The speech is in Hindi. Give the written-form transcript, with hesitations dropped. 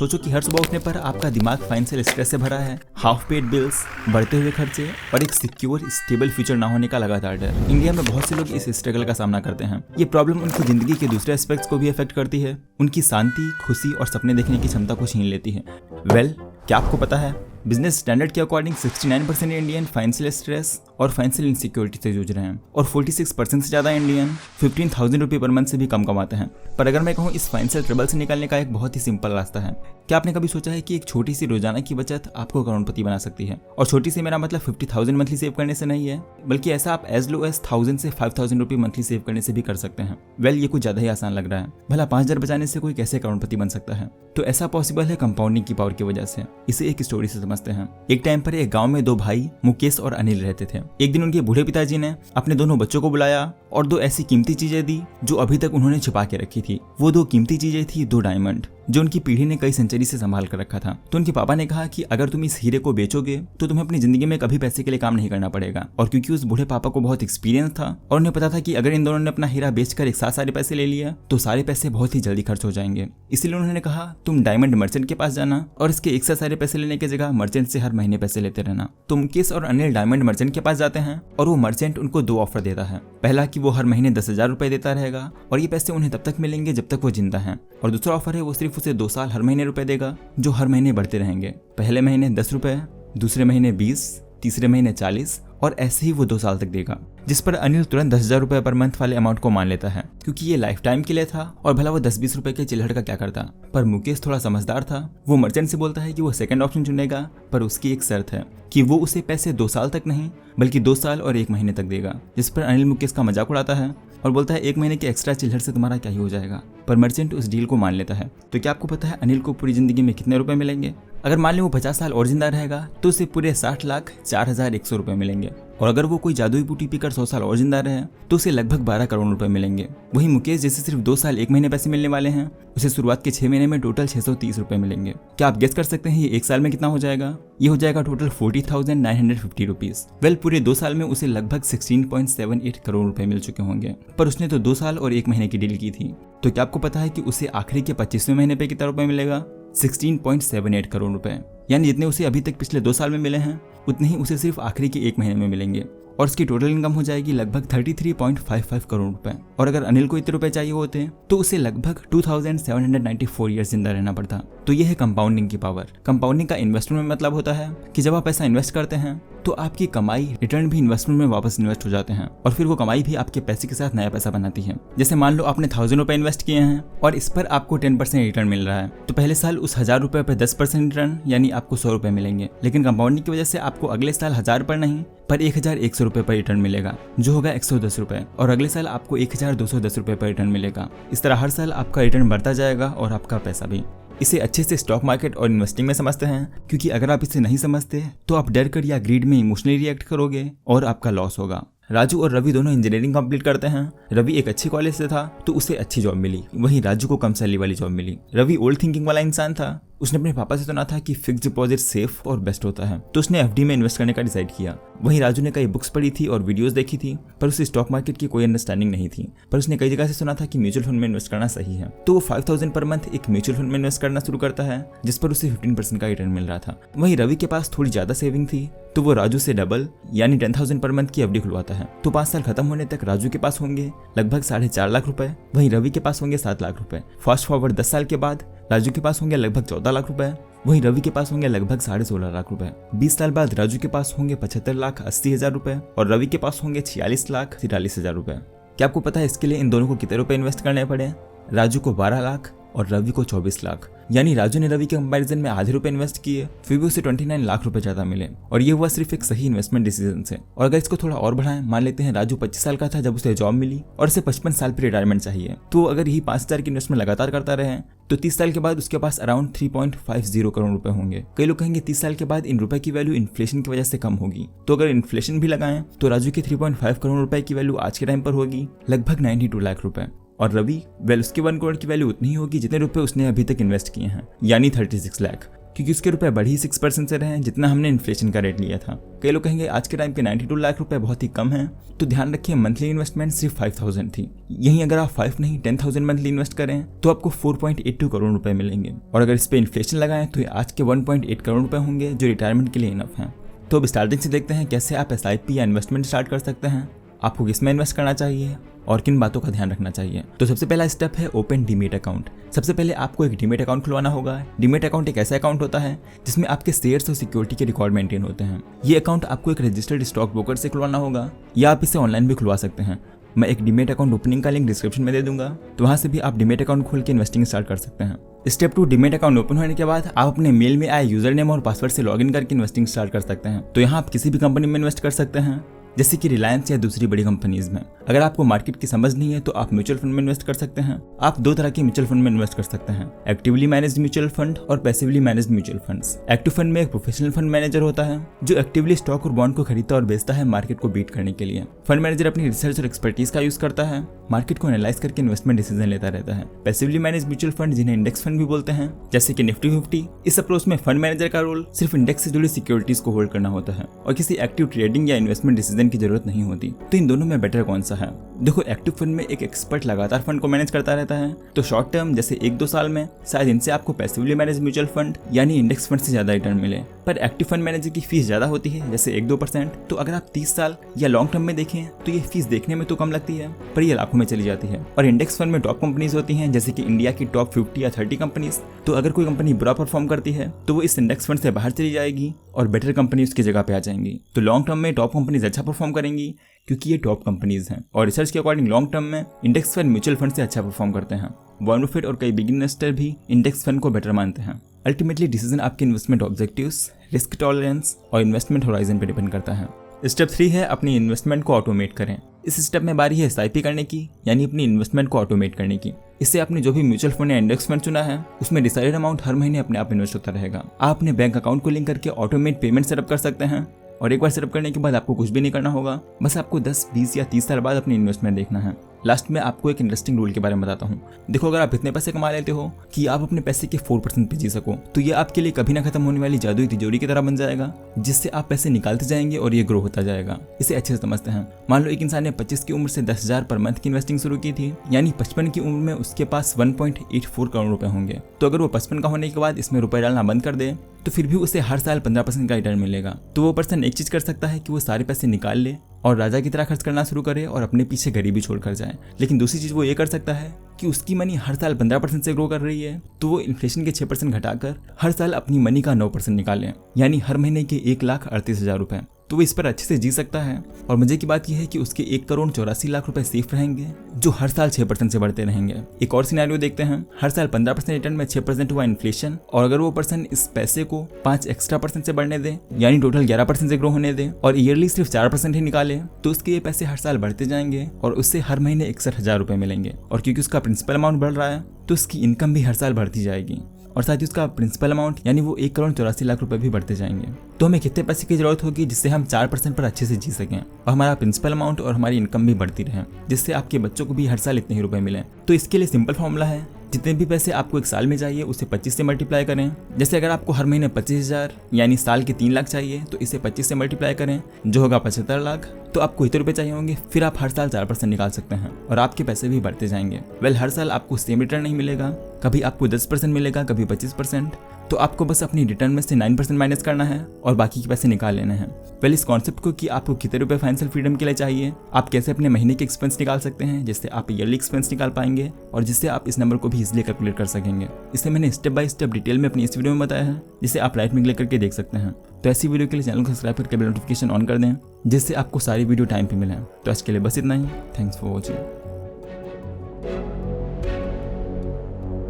सोचो कि हर सुबह उठने पर आपका दिमाग फाइनेंशियल स्ट्रेस से भरा है, हाफ पेड बिल्स, बढ़ते हुए खर्चे और एक सिक्योर स्टेबल फ्यूचर ना होने का लगातार डर। इंडिया में बहुत से लोग इस स्ट्रगल का सामना करते हैं। ये प्रॉब्लम उनकी जिंदगी के दूसरे एस्पेक्ट्स को भी अफेक्ट करती है, उनकी शांति, खुशी और सपने देखने की क्षमता को छीन लेती है। क्या आपको पता है बिजनेस स्टैंडर्ड के अकॉर्डिंग 69% इंडियन फाइनेंशियल स्ट्रेस और फाइनेंशियल इनसिक्योरिटी से जूझ रहे हैं और 46% से ज़्यादा इंडियन 15,000 रुपये पर मंथ से भी कम कमाते हैं। पर अगर मैं कहूँ इस फाइनेंशियल ट्रबल से निकलने का एक बहुत ही सिंपल रास्ता है। क्या आपने कभी सोचा है कि एक छोटी सी रोजाना की बचत आपको करोड़पति बना सकती है? और छोटी सी मेरा मतलब 50,000 मंथली सेव करने से नहीं है, बल्कि ऐसा आप एज लो एज 1000 से 5,000 रुपये मंथली सेव करने से भी कर सकते हैं। ये कुछ ज़्यादा ही आसान लग रहा है। भला 5,000 बचाने से कोई कैसे करोड़पति बन सकता है? तो ऐसा पॉसिबल है कंपाउंडिंग की पावर की वजह से। इसे एक स्टोरी से समझते हैं। एक टाइम पर एक गांव में दो भाई मुकेश और अनिल रहते थे। एक दिन उनके बूढ़े पिताजी ने अपने दोनों बच्चों को बुलाया और दो ऐसी कीमती चीजें दी जो अभी तक उन्होंने छुपा के रखी थी। वो दो कीमती चीजें थी 2 डायमंड जो उनकी पीढ़ी ने कई सेंचुरी से संभाल कर रखा था। तो उनके पापा ने कहा कि अगर तुम इस हीरे को बेचोगे तो तुम्हें अपनी जिंदगी में कभी पैसे के लिए काम नहीं करना पड़ेगा। और क्योंकि उस बूढ़े पापा को बहुत एक्सपीरियंस था और उन्हें पता था कि अगर इन दोनों ने अपना हीरा बेचकर एक साथ सारे पैसे ले लिया तो सारे पैसे बहुत ही जल्दी खर्च हो जाएंगे। इसलिए उन्होंने कहा तुम डायमंड मर्चेंट के पास जाना और इसके एक साथ सारे पैसे लेने की जगह मर्चेंट से हर महीने पैसे लेते रहना। तो मुकेश और अनिल डायमंड मर्चेंट के पास जाते हैं और वो मर्चेंट उनको 2 ऑफर देता है। पहला कि वो हर महीने 10,000 रुपए देता रहेगा और ये पैसे उन्हें तब तक मिलेंगे जब तक वो जिंदा हैं। और दूसरा ऑफर है वो सिर्फ उसे 2 साल हर महीने रुपए देगा जो हर महीने बढ़ते रहेंगे। पहले महीने 10 रुपए, दूसरे महीने 20, तीसरे महीने 40 और ऐसे ही वो 2 साल तक देगा। जिस पर अनिल तुरंत 10,000 रुपए पर मंथ वाले अमाउंट को मान लेता है क्योंकि ये लाइफ टाइम के लिए था और भला वो 10-20 रुपए के चिल्हड़ का क्या करता। पर मुकेश थोड़ा समझदार था। वो मर्चेंट से बोलता है कि वो सेकंड ऑप्शन चुनेगा, पर उसकी एक शर्त है कि वो उसे पैसे 2 साल तक नहीं बल्कि 2 साल और 1 महीने तक देगा। जिस पर अनिल मुकेश का मजाक उड़ाता है और बोलता है 1 महीने के एक्स्ट्रा चिल्हड़ से तुम्हारा क्या ही हो जाएगा। पर मर्चेंट उस डील को मान लेता है। तो क्या आपको पता है अनिल को पूरी जिंदगी में कितने रुपए मिलेंगे? अगर मान लें वो 50 साल और जिंदा रहेगा तो उसे पूरे 60,04,100 रुपए मिलेंगे। और अगर वो कोई जादुई बूटी पीकर 100 साल और जिंदा रहे तो उसे लगभग 12 करोड़ रुपए मिलेंगे। वहीं मुकेश जैसे सिर्फ 2 साल 1 महीने पैसे मिलने वाले हैं, उसे शुरुआत के 6 महीने में टोटल 630 रुपए मिलेंगे। क्या आप गेस कर सकते हैं ये 1 साल में कितना हो जाएगा? ये हो जाएगा टोटल 40,950 रुपीज। पूरे 2 साल में उसे लगभग 16.78 करोड़ रुपए मिल चुके होंगे। पर उसने तो 2 साल और 1 महीने की डील की थी। तो क्या आपको पता है कि उसे आखिरी के 25वें महीने पे कितना रुपए मिलेगा? 16.78 करोड़ रुपए। यानी जितने उसे अभी तक पिछले 2 साल में मिले हैं उतने ही उसे सिर्फ आखिरी के 1 महीने में मिलेंगे और उसकी टोटल इनकम हो जाएगी लगभग 33.55 करोड़ रुपए। और अगर अनिल को इतने रुपए चाहिए होते तो उसे लगभग 2794 ईयर्स जिंदा रहना पड़ता। तो ये है कंपाउंडिंग की पावर। कंपाउंडिंग का इन्वेस्टमेंट में मतलब होता है कि जब आप पैसा इन्वेस्ट करते हैं तो आपकी कमाई रिटर्न भी इन्वेस्टमेंट में वापस इन्वेस्ट हो जाते हैं और फिर वो कमाई भी आपके पैसे के साथ नया पैसा बनाती है। जैसे मान लो आपने 1000 रुपए इन्वेस्ट किए हैं और इस पर आपको 10% रिटर्न मिल रहा है, तो पहले साल उस 1000 रुपए पर 10% रिटर्न यानी आपको 100 रुपए मिलेंगे। लेकिन कंपाउंडिंग की वजह से आपको अगले साल 1000 पर नहीं पर 1100 रुपए पर रिटर्न मिलेगा जो होगा 110 रुपए, और अगले साल आपको 1210 रुपए पर रिटर्न मिलेगा। इस तरह हर साल आपका रिटर्न बढ़ता जाएगा और आपका पैसा भी। इसे अच्छे से स्टॉक मार्केट और इन्वेस्टिंग में समझते हैं क्योंकि अगर आप इसे नहीं समझते तो आप डर कर या ग्रीड में इमोशनली रिएक्ट करोगे और आपका लॉस होगा। राजू और रवि दोनों इंजीनियरिंग कंप्लीट करते हैं। रवि एक अच्छी कॉलेज से था तो उसे अच्छी जॉब मिली, वहीं राजू को कम सैलरी वाली जॉब मिली। रवि ओल्ड थिंकिंग वाला इंसान था। उसने अपने पापा से सुना था कि फिक्स डिपॉजिट सेफ और बेस्ट होता है, तो उसने एफडी में इन्वेस्ट करने का डिसाइड किया। वहीं राजू ने कई बुक्स पढ़ी थी और वीडियोस देखी थी पर उसे स्टॉक मार्केट की कोई अंडरस्टैंडिंग नहीं थी। पर उसने कई जगह से सुना था कि म्यूचुअल फंड में इन्वेस्ट करना सही है, तो वो 5,000 पर मंथ एक म्यूचुअल फंड में इन्वेस्ट करना शुरू करता है जिस पर उसे 15% का रिटर्न मिल रहा था। वहीं रवि के पास थोड़ी ज्यादा सेविंग थी तो वो राजू से डबल यानी 10,000 पर मंथ की एफडी खुलवाता है। तो 5 साल खत्म होने तक राजू के पास होंगे लगभग 4.5 लाख रुपए, वहीं रवि के पास होंगे 7 लाख रुपए। फास्ट फॉरवर्ड 10 साल के बाद राजू के पास होंगे लगभग 14 लाख रुपए, वहीं रवि के पास होंगे लगभग 16.5 लाख रुपए। 20 साल बाद राजू के पास होंगे 75,80,000 रुपए और रवि के पास होंगे 46,43,000 रुपए। क्या आपको पता है इसके लिए इन दोनों को कितने रुपए इन्वेस्ट करने पड़े? राजू को 12 लाख और रवि को 24 लाख। यानी राजू ने रवि के कंपैरिजन में आधे रुपए इन्वेस्ट किए, फिर भी उसे 29 लाख रुपए ज्यादा मिले, और ये हुआ सिर्फ एक सही इन्वेस्टमेंट डिसीजन से। और अगर इसको थोड़ा और बढ़ाएं, मान लेते हैं राजू 25 साल का था जब उसे जॉब मिली और उसे 55 साल पर रिटायरमेंट चाहिए, तो अगर यही 5,000 की इन्वेस्टमेंट लगातार करता रहे तो 30 साल के बाद उसके पास अराउंड 3.50 करोड़ रुपए होंगे। कई लोग कहेंगे 30 साल के बाद इन रुपए की वैल्यू इन्फ्लेशन की वजह से कम होगी, तो अगर इन्फ्लेशन भी लगाएं तो राजू के 3.5 करोड़ रुपए की वैल्यू आज के टाइम पर होगी लगभग 92 लाख रुपए, और रवि उसके 1 करोड़ की वैल्यू उतनी ही होगी जितने रुपए उसने अभी तक इन्वेस्ट किए हैं यानी 36 लाख। क्योंकि उसके रुपए बढ़ी 6% से रहे हैं जितना हमने इन्फ्लेशन का रेट लिया था। कई लोग कहेंगे आज के टाइम पे 92 लाख रुपए बहुत ही कम है, तो ध्यान रखिए मंथली इन्वेस्टमेंट सिर्फ 5000 थी। यहीं अगर आप 5 नहीं 10,000 मंथली इन्वेस्ट करें तो आपको 4.82 करोड़ रुपए मिलेंगे, और अगर इस पे इन्फ्लेशन लगाएं तो ये आज के 1.8 करोड़ रुपए होंगे, जो रिटायरमेंट के लिए इनफ है। तो अब स्टार्टिंग से देखते हैं कैसे आप SIP या इन्वेस्टमेंट स्टार्ट कर सकते हैं, आपको किस में इन्वेस्ट करना चाहिए और किन बातों का ध्यान रखना चाहिए। तो सबसे पहला स्टेप है ओपन डीमेट अकाउंट। सबसे पहले आपको एक डीमेट अकाउंट खुलवाना होगा। डीमेट अकाउंट एक ऐसा अकाउंट होता है जिसमें आपके शेयर्स और सिक्योरिटी के रिकॉर्ड मेंटेन होते हैं। ये अकाउंट आपको एक रजिस्टर्ड स्टॉक ब्रोकर से खुलवाना होगा, या आप इसे ऑनलाइन भी खुलवा सकते हैं। मैं एक डीमेट अकाउंट ओपनिंग का लिंक डिस्क्रिप्शन में दे दूंगा, तो वहां से भी आप डीमेट अकाउंट खोल के इन्वेस्टिंग स्टार्ट कर सकते हैं। स्टेप 2, डीमेट अकाउंट ओपन होने के बाद आप अपने मेल में आए यूजर नेम और पासवर्ड से लॉगिन करके इन्वेस्टिंग स्टार्ट कर सकते हैं। तो यहाँ आप किसी भी कंपनी में इन्वेस्ट कर सकते हैं, जैसे कि रिलायंस या दूसरी बड़ी कंपनीज में। अगर आपको मार्केट की समझ नहीं है तो आप म्यूचुअल फंड में इन्वेस्ट कर सकते हैं। आप 2 तरह के म्यूचुअल फंड में इन्वेस्ट कर सकते हैं, एक्टिवली मैनेज्ड म्यूचुअल फंड और passively managed mutual funds. Active fund में एक प्रोफेशनल फंड मैनेजर होता है जो एक्टिवली स्टॉक और बॉन्ड को खरीदता और बेचता है मार्केट को बीट करने के लिए। फंड मैनेजर अपनी रिसर्च और एक्सपर्टीज का यूज करता है, मार्केट को एनालाइज करके इन्वेस्टमेंट डिसीजन लेता रहता है। पैसिवली मैनेज्ड म्यूचुअल फंड, जिन्हें इंडेक्स फंड भी बोलते हैं, जैसे कि निफ्टी 50, इस अप्रोच में फंड मैनेजर का रोल सिर्फ इंडेक्स से जुड़ी सिक्योरिटीज को होल्ड करना होता है और किसी एक्टिव ट्रेडिंग या इन्वेस्टमेंट डिसीजन की जरूरत नहीं होती। तो इन दोनों में बेटर कौन सा है? देखो, एक्टिव फंड में एक एक्सपर्ट लगातार फंड को मैनेज करता रहता है, तो शॉर्ट टर्म जैसे 1-2 साल में शायद इनसे आपको पैसिवली मैनेज म्यूचुअल फंड यानी इंडेक्स फंड से ज्यादा रिटर्न मिले। पर एक्टिव फंड मैनेजर की फीस ज्यादा होती है, जैसे 1-2%। तो अगर आप 30 साल या लॉन्ग टर्म में देखें तो ये फीस देखने में तो कम लगती है, पर ये लाखों में चली जाती है। और इंडेक्स फंड में टॉप कंपनीज होती हैं, जैसे कि इंडिया की टॉप 50 या 30 कंपनीज। तो अगर कोई कंपनी बुरा परफॉर्म करती है तो वो इस इंडेक्स फंड से बाहर चली जाएगी और बेटर कंपनी उसकी जगह पे आ जाएंगी। तो लॉन्ग टर्म में टॉप कंपनीज अच्छा परफॉर्म करेंगी क्योंकि ये टॉप कंपनीज हैं, और रिसर्च के अकॉर्डिंग लॉन्ग टर्म में इंडेक्स फंड म्यूचुअल फंड से अच्छा परफॉर्म करते हैं। वॉरेन बफेट और कई बिग इन्वेस्टर भी इंडेक्स फंड को बेटर मानते हैं। अल्टीमेटली डिसीजन आपके इन्वेस्टमेंट ऑब्जेक्टिव्स, रिस्क टॉलरेंस और इन्वेस्टमेंट होराइजन पर डिपेंड करता है। स्टेप 3 है अपनी इन्वेस्टमेंट को ऑटोमेट करें। इस स्टेप में बारी है SIP करने की, यानी अपनी इन्वेस्टमेंट को ऑटोमेट करने की। इससे आपने जो भी म्यूचुअल फंड या इंडेक्स फंड चुना है उसमें डिसाइडेड अमाउंट हर महीने अपने आप इन्वेस्ट होता रहेगा। आप अपने बैंक अकाउंट को लिंक करके ऑटोमेट पेमेंट सेटअप कर सकते हैं, और एक बार सेटअप करने के बाद आपको कुछ भी नहीं करना होगा, बस आपको 10, 20 या 30 साल बाद अपनी इन्वेस्टमेंट देखना है। लास्ट में आपको एक इंटरेस्टिंग रूल के बारे में बताता हूँ। देखो, अगर आप इतने पैसे कमा लेते हो कि आप अपने पैसे के 4% पे जी सको, तो ये आपके लिए कभी ना खत्म होने वाली जादुई तिजोरी की तरह बन जाएगा, जिससे आप पैसे निकालते जाएंगे और ये ग्रो होता जाएगा। इसे अच्छे से समझते हैं। मान लो एक इंसान ने 25 की उम्र से 10,000 पर मंथ की इन्वेस्टिंग शुरू की थी, यानी 55 की उम्र में उसके पास 1.84 करोड़ रुपए होंगे। तो अगर वो 55 का होने के बाद इसमें रुपए डालना बंद कर दे तो फिर भी उसे हर साल 15% का रिटर्न मिलेगा। तो वो पर्सन एक चीज कर सकता है कि वो सारे पैसे निकाल ले और राजा की तरह खर्च करना शुरू करे और अपने पीछे गरीबी छोड़कर जाए। लेकिन दूसरी चीज वो ये कर सकता है कि उसकी मनी हर साल 15% से ग्रो कर रही है, तो वो इन्फ्लेशन के 6% घटाकर हर साल अपनी मनी का 9% निकाले, यानी हर महीने के 1,38,000 रुपए। तो वो इस पर अच्छे से जी सकता है। और मजे की बात यह है कि उसके 1,84,00,000 रुपए सेफ रहेंगे, जो हर साल 6% से बढ़ते रहेंगे। एक और सिनेरियो देखते हैं। हर साल 15% रिटर्न में 6% हुआ इन्फ्लेशन, और अगर वो पर्सन इस पैसे को 5 एक्स्ट्रा % से बढ़ने दे, यानी टोटल 11% से ग्रो होने दे, और ईयरली सिर्फ 4% ही निकाले, तो उसके ये पैसे हर साल बढ़ते जाएंगे और उससे हर महीने 61,000 रुपए मिलेंगे। और क्योंकि उसका प्रिंसिपल अमाउंट बढ़ रहा है तो उसकी इनकम भी हर साल बढ़ती जाएगी, और साथ ही उसका प्रिंसिपल अमाउंट यानी वो 1,84,00,000 रुपए भी बढ़ते जाएंगे। तो हमें कितने पैसे की जरूरत होगी जिससे हम 4% पर अच्छे से जी सकें और हमारा प्रिंसिपल अमाउंट और हमारी इनकम भी बढ़ती रहे, जिससे आपके बच्चों को भी हर साल इतने ही रुपए मिलें। तो इसके लिए सिंपल फॉर्मूला है, जितने भी पैसे आपको एक साल में चाहिए उसे 25 से मल्टीप्लाई करें। जैसे अगर आपको हर महीने 25,000 यानी साल के 3 लाख चाहिए, तो इसे 25 से मल्टीप्लाई करें, जो होगा 75 लाख। तो आपको इतने रुपए चाहिए होंगे, फिर आप हर साल 4% निकाल सकते हैं और आपके पैसे भी बढ़ते जाएंगे। हर साल आपको सेम रिटर्न नहीं मिलेगा, कभी आपको 10% मिलेगा, कभी 25%। तो आपको बस अपनी रिटर्न में से 9% माइनस करना है और बाकी के पैसे निकाल लेने हैं। इस कॉन्सेप्ट को कि आपको कितने रुपए फाइनेंशियल फ्रीडम के लिए चाहिए, आप कैसे अपने महीने के एक्सपेंस निकाल सकते हैं, जिससे आप ईयरली एक्सपेंस निकाल पाएंगे और जिससे आप इस नंबर को भी इजीली कैलकुलेट कर सकेंगे। इसे मैंने स्टेप बाय स्टेप डिटेल में अपनी इस वीडियो में बताया है, जिसे आप राइट में क्लिक करके देख सकते हैं। तो ऐसी वीडियो के लिए चैनल को सब्सक्राइब करके बेल नोटिफिकेशन ऑन कर दें, जिससे आपको सारी वीडियो टाइम पे मिले। तो आज के लिए बस इतना ही। Thanks for watching.